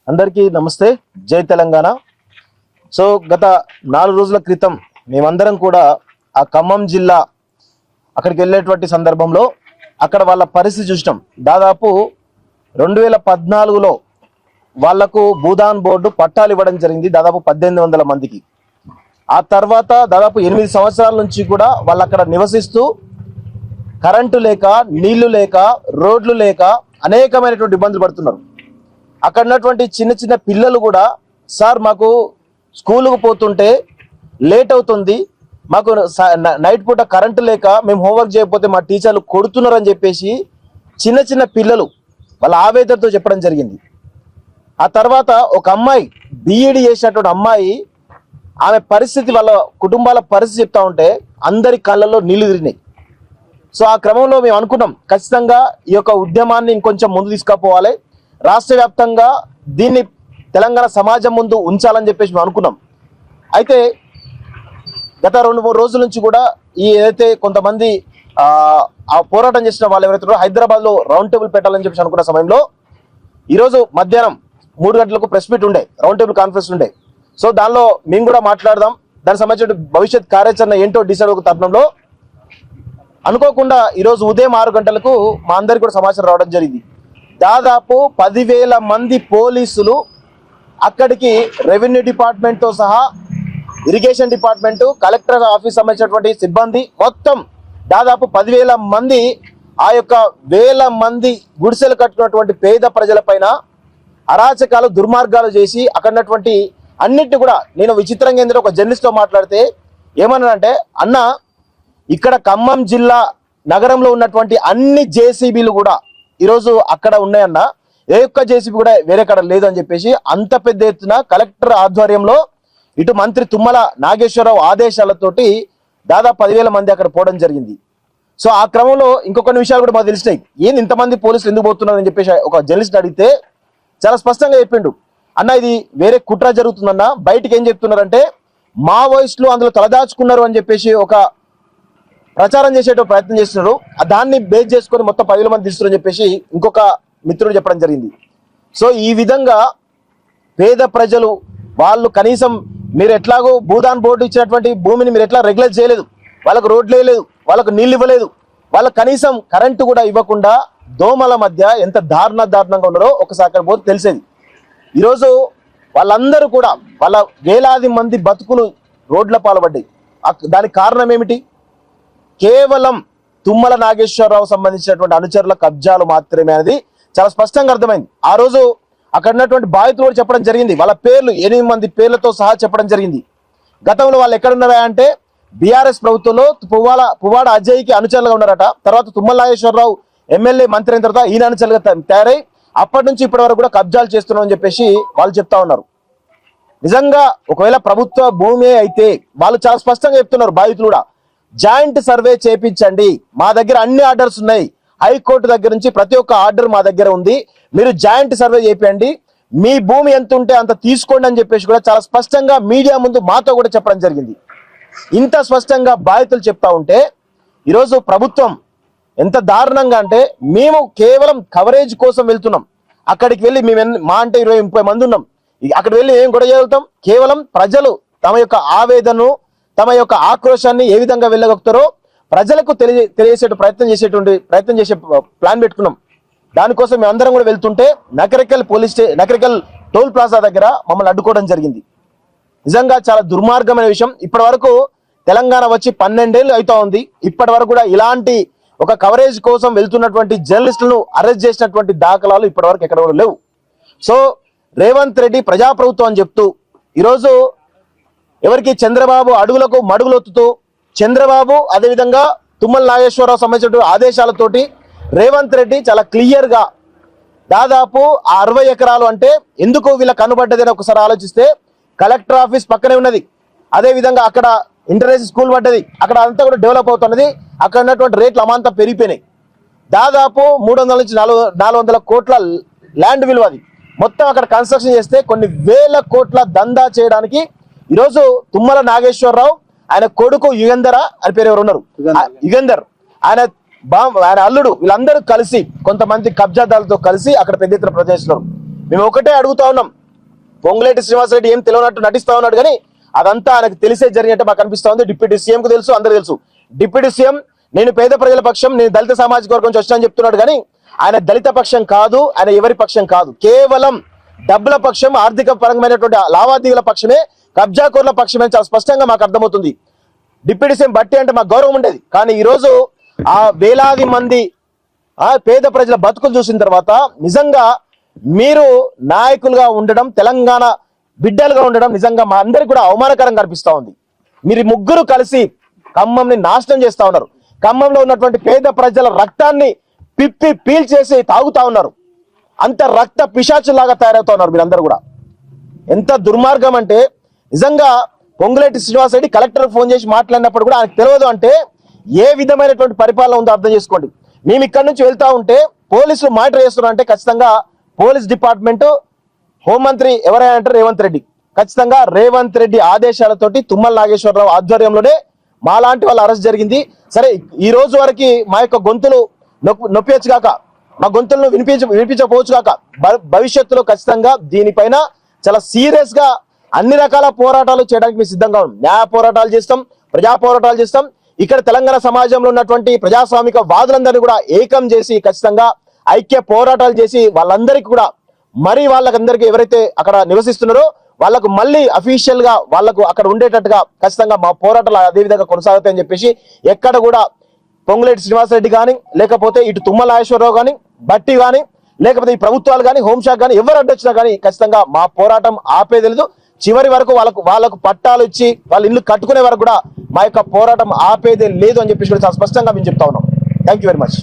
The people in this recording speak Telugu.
అందరికీ నమస్తే. జై తెలంగాణ. సో గత 4 రోజుల క్రితం మేమందరం కూడా ఆ ఖమ్మం జిల్లా అక్కడికి వెళ్ళేటువంటి సందర్భంలో అక్కడ వాళ్ళ పరిస్థితి చూసినాం. దాదాపు 2014లో వాళ్లకు భూదాన్ బోర్డు పట్టాలు ఇవ్వడం జరిగింది, దాదాపు 1800 మందికి. ఆ తర్వాత దాదాపు 8 సంవత్సరాల నుంచి కూడా వాళ్ళు అక్కడ నివసిస్తూ కరెంటు లేక, నీళ్లు లేక, రోడ్లు లేక అనేకమైనటువంటి ఇబ్బందులు పడుతున్నారు. అక్కడ ఉన్నటువంటి చిన్న చిన్న పిల్లలు కూడా, సార్ మాకు స్కూలుకు పోతుంటే లేట్ అవుతుంది, మాకు నైట్ పూట కరెంటు లేక మేము హోంవర్క్ చేయకపోతే మా టీచర్లు కొడుతున్నారు అని చెప్పేసి చిన్న చిన్న పిల్లలు వాళ్ళ ఆవేదనతో చెప్పడం జరిగింది. ఆ తర్వాత ఒక అమ్మాయి బీఈడి చేసినటువంటి అమ్మాయి, ఆమె పరిస్థితి, వాళ్ళ కుటుంబాల పరిస్థితి చెప్తా ఉంటే అందరి కళ్ళల్లో నీళ్లు తిరిగినాయి. సో ఆ క్రమంలో మేము అనుకున్నాం, ఖచ్చితంగా ఈ యొక్క ఉద్యమాన్ని ఇంకొంచెం ముందు తీసుకుపోవాలి, రాష్ట్ర వ్యాప్తంగా దీన్ని తెలంగాణ సమాజం ముందు ఉంచాలని చెప్పేసి మేము అనుకున్నాం. అయితే గత 2-3 రోజుల నుంచి కూడా ఈ ఏదైతే కొంతమంది ఆ పోరాటం చేసిన వాళ్ళు ఎవరైతే హైదరాబాద్లో రౌండ్ టేబుల్ పెట్టాలని చెప్పేసి అనుకున్న సమయంలో ఈరోజు మధ్యాహ్నం 3 గంటలకు ప్రెస్ మీట్ ఉండే, రౌండ్ టేబుల్ కాన్ఫరెన్స్ ఉండే. సో దానిలో మేము కూడా మాట్లాడదాం, దానికి సంబంధించిన భవిష్యత్ కార్యాచరణ ఏంటో డిసైడ్ ఒక తరుణంలో అనుకోకుండా ఈరోజు ఉదయం 6 గంటలకు మా అందరికి కూడా సమాచారం రావడం జరిగింది. దాదాపు 10,000 మంది పోలీసులు అక్కడికి రెవెన్యూ డిపార్ట్మెంట్తో సహా ఇరిగేషన్ డిపార్ట్మెంటు, కలెక్టర్ ఆఫీస్ సంబంధించినటువంటి సిబ్బంది మొత్తం దాదాపు 10,000 మంది ఆ యొక్క 1000 మంది గుడిసెలు కట్టుకున్నటువంటి పేద ప్రజల పైన అరాచకాలు, దుర్మార్గాలు చేసి అక్కడున్నటువంటి అన్నిటిని కూడా, నేను విచిత్రంగా ఏంటంటే ఒక జర్నలిస్ట్తో మాట్లాడితే ఏమన్నానంటే, అన్న ఇక్కడ ఖమ్మం జిల్లా నగరంలో ఉన్నటువంటి అన్ని జేసీబీలు కూడా ఈరోజు అక్కడ ఉన్నాయన్న, ఏ ఒక్క జేసీబీ కూడా వేరే కడ లేదు అని చెప్పేసి అంత పెద్ద ఎత్తున కలెక్టర్ ఆధ్వర్యంలో ఇటు మంత్రి తుమ్మల నాగేశ్వరరావు ఆదేశాలతోటి దాదాపు 10,000 మంది అక్కడ పోవడం జరిగింది. సో ఆ క్రమంలో ఇంకొన్ని విషయాలు కూడా మాకు తెలిసినాయి. ఏంది ఇంతమంది పోలీసులు ఎందుకు పోతున్నారని చెప్పేసి ఒక జర్నలిస్ట్ అడిగితే చాలా స్పష్టంగా చెప్పిండు, అన్న ఇది వేరే కుట్ర జరుగుతుందన్న, బయటికి ఏం చెప్తున్నారంటే మావోయిస్టులు అందులో తలదాచుకున్నారు అని చెప్పేసి ఒక ప్రచారం చేసేట ప్రయత్నం చేస్తున్నారు, దాన్ని బేస్ చేసుకొని మొత్తం 10,000 మంది తీస్తున్నారని చెప్పేసి ఇంకొక మిత్రుడు చెప్పడం జరిగింది. సో ఈ విధంగా పేద ప్రజలు వాళ్ళు కనీసం మీరు ఎట్లాగో భూదాన్ బోర్డు ఇచ్చినటువంటి భూమిని మీరు ఎట్లా రెగ్యులైజ్ చేయలేదు, వాళ్ళకు రోడ్లు వేయలేదు, వాళ్ళకు నీళ్ళు ఇవ్వలేదు, వాళ్ళకు కనీసం కరెంటు కూడా ఇవ్వకుండా దోమల మధ్య ఎంత దారుణంగా ఉన్నారో ఒకసారి అక్కడ పోతే తెలిసేది. ఈరోజు వాళ్ళందరూ కూడా వాళ్ళ వేలాది మంది బతుకులు రోడ్ల పాల్పడ్డాయి. దానికి కారణం ఏమిటి? కేవలం తుమ్మల నాగేశ్వరరావు సంబంధించినటువంటి అనుచరుల కబ్జాలు మాత్రమే అనేది చాలా స్పష్టంగా అర్థమైంది. ఆ రోజు అక్కడ ఉన్నటువంటి బాధితులు కూడా చెప్పడం జరిగింది, వాళ్ళ పేర్లు 8 మంది పేర్లతో సహా చెప్పడం జరిగింది. గతంలో వాళ్ళు ఎక్కడున్నారా అంటే బీఆర్ఎస్ ప్రభుత్వంలో పువ్వాడ అజయ్కి అనుచరులుగా ఉన్నారట, తర్వాత తుమ్మల నాగేశ్వరరావు ఎమ్మెల్యే మంత్రి అయిన తర్వాత ఈయన అనుచరులుగా తయారై అప్పటి నుంచి ఇప్పటి వరకు కూడా కబ్జాలు చేస్తున్నామని చెప్పేసి వాళ్ళు చెప్తా ఉన్నారు. నిజంగా ఒకవేళ ప్రభుత్వ భూమి అయితే వాళ్ళు చాలా స్పష్టంగా చెప్తున్నారు, బాధితులు కూడా జాయింట్ సర్వే చేపించండి, మా దగ్గర అన్ని ఆర్డర్స్ ఉన్నాయి, హైకోర్టు దగ్గర నుంచి ప్రతి ఒక్క ఆర్డర్ మా దగ్గర ఉంది, మీరు జాయింట్ సర్వే చేయండి, మీ భూమి ఎంత ఉంటే అంత తీసుకోండి అని చెప్పేసి కూడా చాలా స్పష్టంగా మీడియా ముందు మాతో కూడా చెప్పడం జరిగింది. ఇంత స్పష్టంగా బాధితులు చెప్తా ఉంటే ఈరోజు ప్రభుత్వం ఎంత దారుణంగా అంటే, మేము కేవలం కవరేజ్ కోసం వెళ్తున్నాం, అక్కడికి వెళ్ళి మేము మా అంటే 20-30 మంది ఉన్నాం, అక్కడికి వెళ్ళి ఏం గొడవ చేయగలుగుతాం? కేవలం ప్రజలు తమ యొక్క ఆవేదనను, తమ యొక్క ఆక్రోశాన్ని ఏ విధంగా వెళ్ళగలుగుతారో ప్రజలకు తెలియజేసే ప్రయత్నం చేసే ప్లాన్ పెట్టుకున్నాం. దానికోసం మేము అందరం కూడా వెళ్తుంటే నకరికల్ టోల్ ప్లాజా దగ్గర మమ్మల్ని అడ్డుకోవడం జరిగింది. నిజంగా చాలా దుర్మార్గమైన విషయం. ఇప్పటి వరకు తెలంగాణ వచ్చి 12 ఏళ్ళు అవుతా ఉంది, ఇప్పటి వరకు కూడా ఇలాంటి ఒక కవరేజ్ కోసం వెళ్తున్నటువంటి జర్నలిస్టులను అరెస్ట్ చేసినటువంటి దాఖలాలు ఇప్పటి వరకు ఎక్కడ కూడా లేవు. సో రేవంత్ రెడ్డి ప్రజాప్రభుత్వం అని చెప్తూ ఈరోజు ఎవరికి చంద్రబాబు అడుగులకు మడుగులొత్తుతూ, చంద్రబాబు అదేవిధంగా తుమ్మల నాగేశ్వరరావు సంబంధించిన ఆదేశాలతోటి రేవంత్ రెడ్డి చాలా క్లియర్ గా దాదాపు 60 ఎకరాలు అంటే ఎందుకు వీళ్ళ కనుబడ్డదని ఒకసారి ఆలోచిస్తే, కలెక్టర్ ఆఫీస్ పక్కనే ఉన్నది, అదేవిధంగా అక్కడ ఇంటర్నేషనల్ స్కూల్ పడ్డది, అక్కడ అంతా కూడా డెవలప్ అవుతున్నది, అక్కడ ఉన్నటువంటి రేట్లు అమాంతా పెరిగిపోయినాయి. దాదాపు 300 నుంచి 400 కోట్ల ల్యాండ్ విలువ, అది మొత్తం అక్కడ కన్స్ట్రక్షన్ చేస్తే కొన్ని వేల కోట్ల దందా చేయడానికి ఈరోజు తుమ్మల నాగేశ్వరరావు, ఆయన కొడుకు యుగంధర అని పేరు ఎవరు ఉన్నారు, యుగంధర్, ఆయన అల్లుడు, వీళ్ళందరూ కలిసి కొంతమంది కబ్జాదారులతో కలిసి అక్కడ పెద్ద ఎత్తున ప్రదర్శిస్తున్నారు. మేము ఒకటే అడుగుతా ఉన్నాం, పొంగులేటి శ్రీనివాసరెడ్డి ఏం తెలియనట్టు నటిస్తా ఉన్నాడు, కానీ అదంతా ఆయనకు తెలిసే జరిగినట్టు మాకు అనిపిస్తా ఉంది. డిప్యూటీ సీఎం కు తెలుసు, అందరూ తెలుసు. డిప్యూటీ సీఎం నేను పేద ప్రజల పక్షం, నేను దళిత సామాజిక వర్గం నుంచి వచ్చానని చెప్తున్నాడు, కానీ ఆయన దళిత పక్షం కాదు, ఆయన ఎవరి పక్షం కాదు, కేవలం డబ్బుల పక్షం, ఆర్థిక పరమైనటువంటి లావాదేవీల పక్షమే, కబ్జాకోర్ల పక్షమే చాలా స్పష్టంగా మాకు అర్థమవుతుంది. డిప్యూటీ సీఎం బట్టి అంటే మాకు గౌరవం ఉండేది, కానీ ఈరోజు ఆ వేలాది మంది పేద ప్రజల బతుకులు చూసిన తర్వాత నిజంగా మీరు నాయకులుగా ఉండడం, తెలంగాణ బిడ్డలుగా ఉండడం నిజంగా మా అందరికి కూడా అవమానకరంగా అనిపిస్తా ఉంది. మీరు ముగ్గురు కలిసి ఖమ్మంని నాశనం చేస్తా ఉన్నారు. ఖమ్మంలో ఉన్నటువంటి పేద ప్రజల రక్తాన్ని పిప్పి పీల్చేసి తాగుతా ఉన్నారు. అంత రక్త పిశాచులాగా తయారవుతా ఉన్నారు మీరందరూ కూడా. ఎంత దుర్మార్గం అంటే నిజంగా పొంగులేటి శ్రీనివాసరెడ్డి కలెక్టర్ ఫోన్ చేసి మాట్లాడినప్పుడు కూడా ఆయనకు తెలియదు అంటే ఏ విధమైనటువంటి పరిపాలన ఉందో అర్థం చేసుకోండి. మేము ఇక్కడ నుంచి వెళ్తా ఉంటే పోలీసులు మానిటర్ చేస్తున్నారు అంటే ఖచ్చితంగా పోలీస్ డిపార్ట్మెంట్, హోంమంత్రి ఎవరైనా అంటే రేవంత్ రెడ్డి, ఖచ్చితంగా రేవంత్ రెడ్డి ఆదేశాలతోటి తుమ్మల నాగేశ్వరరావు ఆధ్వర్యంలోనే మాలాంటి వాళ్ళ అరెస్ట్ జరిగింది. సరే, ఈ రోజు వరకు మా యొక్క గొంతులు నొప్పించు కాక, మా గొంతులను వినిపించకపోవచ్చు కాక, భవిష్యత్తులో ఖచ్చితంగా దీనిపైన చాలా సీరియస్ గా అన్ని రకాల పోరాటాలు చేయడానికి మేము సిద్ధంగా ఉన్నాం. న్యాయ పోరాటాలు చేస్తాం, ప్రజా పోరాటాలు చేస్తాం. ఇక్కడ తెలంగాణ సమాజంలో ఉన్నటువంటి ప్రజాస్వామిక వాదులందరినీ కూడా ఏకం చేసి ఖచ్చితంగా ఐక్య పోరాటాలు చేసి వాళ్ళందరికీ కూడా వాళ్ళకందరికీ ఎవరైతే అక్కడ నివసిస్తున్నారో వాళ్ళకు మళ్ళీ అఫీషియల్ గా వాళ్ళకు అక్కడ ఉండేటట్టుగా ఖచ్చితంగా మా పోరాటాలు అదే విధంగా కొనసాగుతాయని చెప్పేసి ఎక్కడ కూడా పొంగులేటి శ్రీనివాసరెడ్డి కానీ, లేకపోతే ఇటు తుమ్మల నాగేశ్వరరావు కానీ, బట్టి కానీ, లేకపోతే ఈ ప్రభుత్వాలు కానీ, హోంశాఖ కానీ ఎవరు అడ్డొచ్చినా కానీ ఖచ్చితంగా మా పోరాటం ఆపేదలేదు. చివరి వరకు వాళ్ళకు పట్టాలు ఇచ్చి వాళ్ళ ఇల్లు కట్టుకునే వరకు కూడా మా యొక్క పోరాటం ఆపేదే లేదు అని చెప్పేసి చాలా స్పష్టంగా మేము చెప్తా ఉన్నాం. Thank you very much.